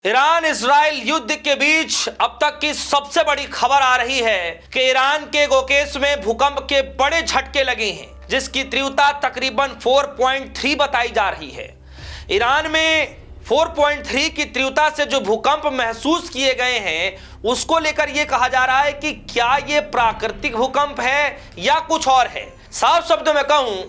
Iran Israel युद्ध के बीच अब तक की सबसे बड़ी खबर आ रही है कि ईरान के गोकेस में भूकंप के बड़े झटके लगे हैं, जिसकी तीव्रता तकरीबन 4.3 बताई जा रही है। ईरान में 4.3 की तीव्रता से जो भूकंप महसूस किए गए हैं, उसको लेकर यह कहा जा रहा है कि क्या यह प्राकृतिक भूकंप है या कुछ और है। साफ शब्दों में कहूं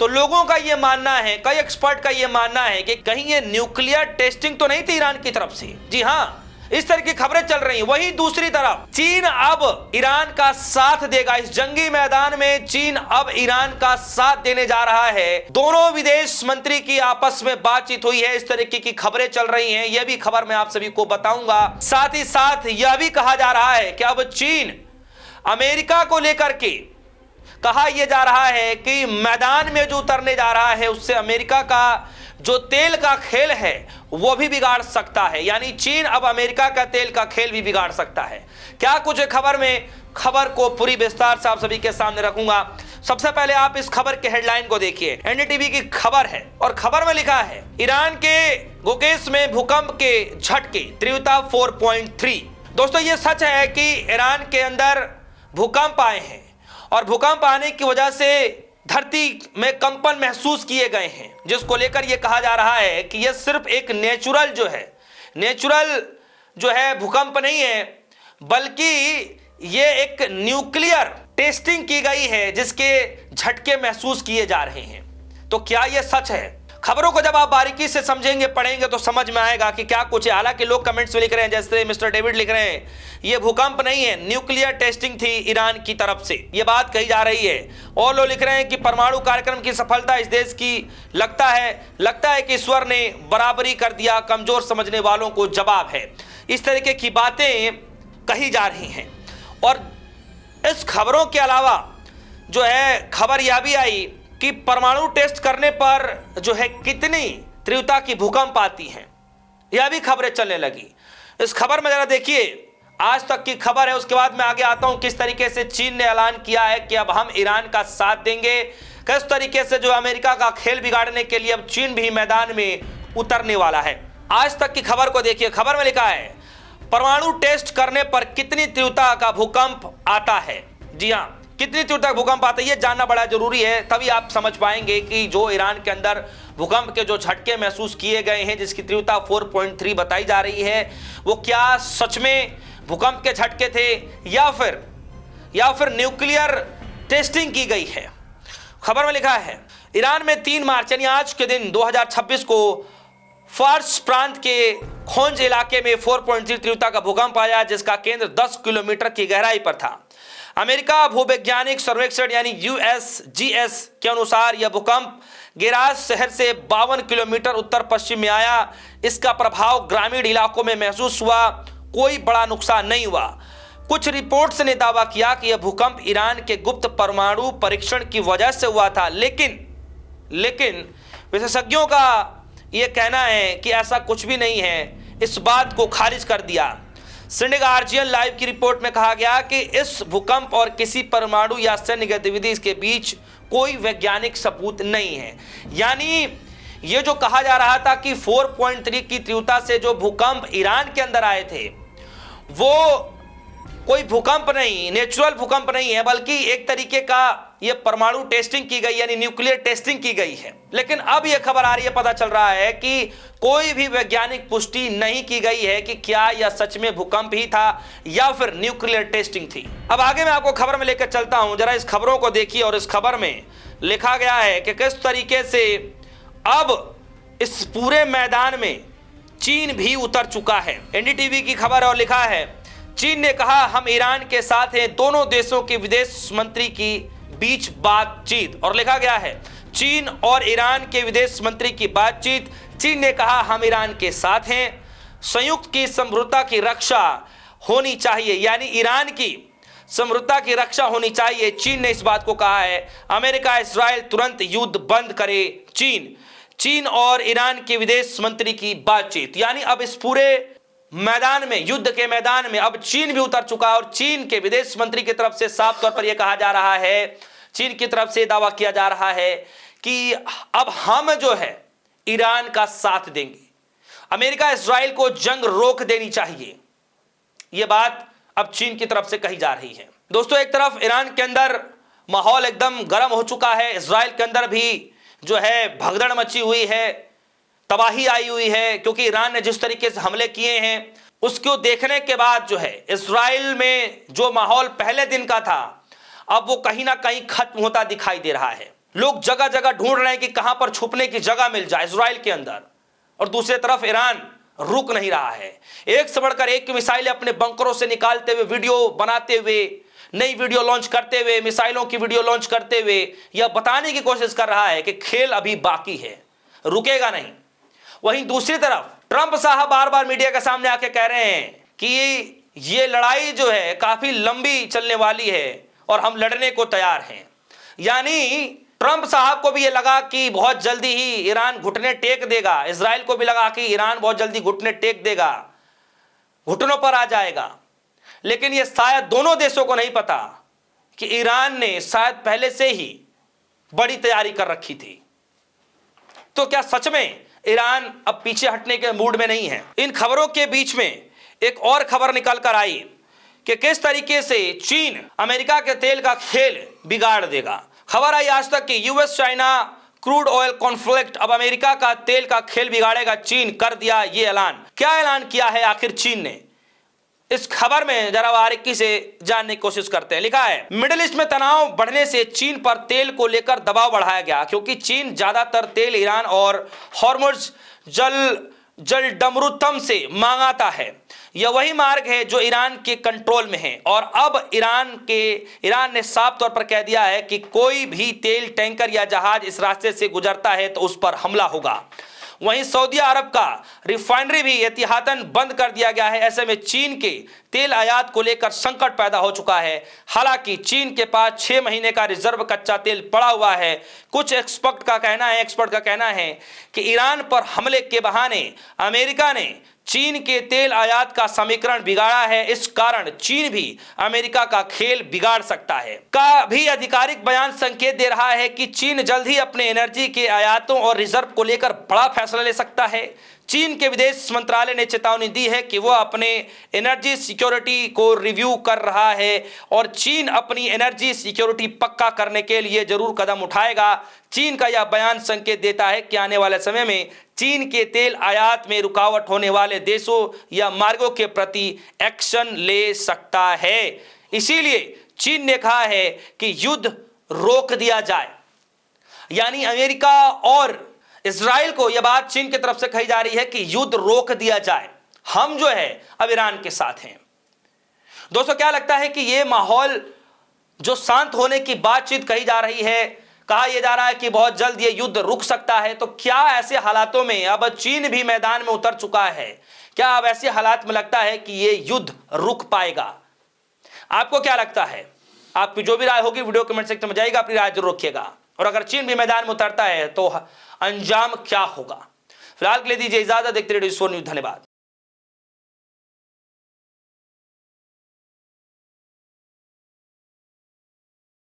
तो लोगों का यह मानना है, कई एक्सपर्ट का यह मानना है कि कहीं ये न्यूक्लियर टेस्टिंग तो नहीं थी ईरान की तरफ से। जी हां, इस तरह की खबरें चल रही हैं। वहीं दूसरी तरफ चीन अब ईरान का साथ देगा। इस जंगी मैदान में चीन अब ईरान का साथ देने जा रहा है। दोनों विदेश मंत्री की आपस में बातचीत हुई है, इस तरीके की खबरें चल रही हैं। यह भी खबर मैं आप सभी को बताऊंगा। साथ ही साथ यह भी कहा जा रहा है कि अब चीन अमेरिका को लेकर के कहा यह जा रहा है कि मैदान में जो उतरने जा रहा है, उससे अमेरिका का जो तेल का खेल है वो भी बिगाड़ सकता है। यानी चीन अब अमेरिका का तेल का खेल भी बिगाड़ सकता है। क्या कुछ है खबर में, खबर को पूरी विस्तार से आप सभी के सामने रखूंगा। सबसे पहले आप इस खबर के हेडलाइन को देखिए। एनडीटीवी की खबर है और खबर में लिखा है, ईरान के गोकेस में भूकंप के झटके, तीव्रता 4.3। दोस्तों, ये सच है कि ईरान के अंदर भूकंप आए हैं और भूकंप आने की वजह से धरती में कंपन महसूस किए गए हैं, जिसको लेकर यह कहा जा रहा है कि यह सिर्फ एक नेचुरल जो है भूकंप नहीं है, बल्कि यह एक न्यूक्लियर टेस्टिंग की गई है, जिसके झटके महसूस किए जा रहे हैं। तो क्या यह सच है? खबरों को जब आप बारीकी से समझेंगे, पढ़ेंगे, तो समझ में आएगा कि क्या कुछ है। हालांकि लोग कमेंट्स में लिख रहे हैं, जैसे मिस्टर डेविड लिख रहे हैं, यह भूकंप नहीं है, न्यूक्लियर टेस्टिंग थी ईरान की तरफ से, यह बात कही जा रही है। और लोग लिख रहे हैं कि परमाणु कार्यक्रम की सफलता इस देश की लगता है कि ईश्वर ने बराबरी कर दिया, कमजोर समझने वालों को जवाब है। इस तरीके की बातें कही जा रही हैं। और इस खबरों के अलावा जो है खबर यह भी आई कि परमाणु टेस्ट करने पर जो है कितनी तीव्रता की भूकंप आती है, यह भी खबरें चलने लगी। इस खबर में जरा देखिए, आज तक की खबर है। उसके बाद मैं आगे आता हूं किस तरीके से चीन ने ऐलान किया है कि अब हम ईरान का साथ देंगे। किस तरीके से जो अमेरिका का खेल बिगाड़ने के लिए अब चीन भी मैदान में उतरने वाला है। आज तक की खबर को देखिए। खबर में लिखा है, परमाणु टेस्ट करने पर कितनी तीव्रता का भूकंप आता है। जी हां, कितनी तीव्रता भूकंप आता है यह जानना बड़ा जरूरी है, तभी आप समझ पाएंगे कि जो ईरान के अंदर भूकंप के जो झटके महसूस किए गए हैं, जिसकी तीव्रता 4.3 बताई जा रही है, वो क्या सच में भूकंप के झटके थे या फिर न्यूक्लियर टेस्टिंग की गई है। खबर में लिखा है, ईरान में 3 मार्च यानी आज के दिन 2026 को फार्स प्रांत के खोंज इलाके में 4.3 तीव्रता का भूकंप आया, जिसका केंद्र 10 किलोमीटर की गहराई पर था। अमेरिका भूवैज्ञानिक सर्वेक्षण यानी USGS के अनुसार यह भूकंप गेराज शहर से 52 किलोमीटर उत्तर पश्चिम में आया। इसका प्रभाव ग्रामीण इलाकों में महसूस हुआ, कोई बड़ा नुकसान नहीं हुआ। कुछ रिपोर्ट्स ने दावा किया कि यह भूकंप ईरान के गुप्त परमाणु परीक्षण की वजह से हुआ था, लेकिन विशेषज्ञों का यह कहना है कि ऐसा कुछ भी नहीं है। इस बात को खारिज कर दिया। सिंडिक आर्जियन लाइव की रिपोर्ट में कहा गया कि इस भूकंप और किसी परमाणु या सैन्य गतिविधि के बीच कोई वैज्ञानिक सबूत नहीं है। यानी ये जो कहा जा रहा था कि 4.3 की तीव्रता से जो भूकंप ईरान के अंदर आए थे, वो कोई भूकंप नहीं, नेचुरल भूकंप नहीं है, बल्कि एक तरीके का ये परमाणु टेस्टिंग की गई, यानी न्यूक्लियर टेस्टिंग की गई है। लेकिन अब यह खबर आ रही है, पता चल रहा है कि कोई भी वैज्ञानिक पुष्टि नहीं की गई है कि क्या यह सच में भूकंप ही था या फिर न्यूक्लियर टेस्टिंग थी। अब आगे मैं आपको खबर में लेकर चलता हूं, जरा इस खबरों को देखिए। और इस खबर में लिखा गया है कि किस तरीके से अब इस पूरे मैदान में चीन भी उतर चुका है। एनडीटीवी की खबर और लिखा है, चीन ने कहा हम ईरान के साथ हैं, दोनों देशों के विदेश मंत्री की बीच बातचीत। और लिखा गया है, चीन और ईरान के विदेश मंत्री की बातचीत। चीन ने कहा हम ईरान के साथ हैं, संयुक्त की समृद्धता की रक्षा होनी चाहिए, यानी ईरान की समृद्धता की रक्षा होनी चाहिए। चीन ने इस बात को कहा है। अमेरिका इजराइल तुरंत युद्ध बंद करे। चीन और ईरान के विदेश मंत्री की बातचीत, यानी अब इस पूरे मैदान में, युद्ध के मैदान में अब चीन भी उतर चुका है। और चीन के विदेश मंत्री की तरफ से साफ तौर पर यह कहा जा रहा है, चीन की तरफ से दावा किया जा रहा है कि अब हम जो है ईरान का साथ देंगे। अमेरिका इजराइल को जंग रोक देनी चाहिए, यह बात अब चीन की तरफ से कही जा रही है। दोस्तों, एक तरफ ईरान के अंदर माहौल एकदम गर्म हो चुका है, इजराइल के अंदर भी जो है भगदड़ मची हुई है, तबाही आई हुई है, क्योंकि ईरान ने जिस तरीके से हमले किए हैं उसको देखने के बाद जो है इजराइल में जो माहौल पहले दिन का था अब वो कहीं ना कहीं खत्म होता दिखाई दे रहा है। लोग जगह जगह ढूंढ रहे हैं कि कहां पर छुपने की जगह मिल जाए इजराइल के अंदर, और दूसरी तरफ ईरान रुक नहीं रहा है। एक से बढ़कर एक मिसाइलें अपने बंकरों से निकालते हुए, वीडियो बनाते हुए, नई वीडियो लॉन्च करते हुए, मिसाइलों की वीडियो लॉन्च करते हुए यह बताने की कोशिश कर रहा है कि खेल अभी बाकी है, रुकेगा नहीं। वहीं दूसरी तरफ ट्रंप साहब बार बार मीडिया के सामने आके कह रहे हैं कि ये लड़ाई जो है काफी लंबी चलने वाली है और हम लड़ने को तैयार हैं। यानी ट्रंप साहब को भी ये लगा कि बहुत जल्दी ही ईरान घुटने टेक देगा, इजराइल को भी लगा कि ईरान बहुत जल्दी घुटने टेक देगा, घुटनों पर आ जाएगा। लेकिन ये शायद दोनों देशों को नहीं पता कि ईरान ने शायद पहले से ही बड़ी तैयारी कर रखी थी। तो क्या सच में ईरान अब पीछे हटने के मूड में नहीं है? इन खबरों के बीच में एक और खबर निकल कर आई कि किस तरीके से चीन अमेरिका के तेल का खेल बिगाड़ देगा। खबर आई आज तक कि US China crude oil conflict अब अमेरिका का तेल का खेल बिगाड़ेगा, चीन कर दिया ये ऐलान। क्या ऐलान किया है आखिर चीन ने? इस खबर में जरा बारीकी से जानने की कोशिश करते हैं। लिखा है, मिडिल ईस्ट में तनाव बढ़ने से चीन पर तेल को लेकर दबाव बढ़ाया गया, क्योंकि चीन ज्यादातर तेल ईरान और हॉर्मुज जलडमरुतम से मंगाता है। यह वही मार्ग है जो ईरान के कंट्रोल में है, और अब ईरान ने साफ तौर पर कह दिया है कि कोई भी तेल टैंकर या जहाज इस रास्ते से गुजरता है तो उस पर हमला होगा। वहीं सऊदी अरब का रिफाइनरी भी एहतियातन बंद कर दिया गया है। ऐसे में चीन के तेल आयात को लेकर संकट पैदा हो चुका है। हालांकि चीन के पास 6 महीने का रिजर्व कच्चा तेल पड़ा हुआ है। कुछ एक्सपर्ट का कहना है कि ईरान पर हमले के बहाने अमेरिका ने चीन के तेल आयात का समीकरण बिगाड़ा है। इस कारण चीन भी अमेरिका का खेल बिगाड़ सकता है। का भी आधिकारिक बयान संकेत दे रहा है कि चीन जल्द ही अपने एनर्जी के आयातों और रिजर्व को लेकर बड़ा फैसला ले सकता है। चीन के विदेश मंत्रालय ने चेतावनी दी है कि वह अपने एनर्जी सिक्योरिटी को रिव्यू कर रहा है और चीन अपनी एनर्जी सिक्योरिटी पक्का करने के लिए जरूर कदम उठाएगा। चीन का यह बयान संकेत देता है कि आने वाले समय में चीन के तेल आयात में रुकावट होने वाले देशों या मार्गों के प्रति एक्शन ले सकता है। इसीलिए चीन ने कहा है कि युद्ध रोक दिया जाए। यानी अमेरिका और इजराइल को यह बात चीन की तरफ से कही जा रही है कि युद्ध रोक दिया जाए, हम जो है अब ईरान के साथ हैं। दोस्तों, क्या लगता है कि यह माहौल जो शांत होने की बातचीत कही जा रही है, कहा यह जा रहा है कि बहुत जल्द यह युद्ध रुक सकता है, तो क्या ऐसे हालातों में अब चीन भी मैदान में उतर चुका है? क्या अब ऐसे हालात में लगता है कि यह युद्ध रुक पाएगा? आपको क्या लगता है? आपकी जो भी राय होगी वीडियो कमेंट सेक्शन में जाएगा, अपनी राय जरूर रखिएगा। और अगर चीन भी मैदान में उतरता है तो अंजाम क्या होगा? फिलहाल के लिए दीजिए इजाजत। देखते रहिए न्यूज़। धन्यवाद।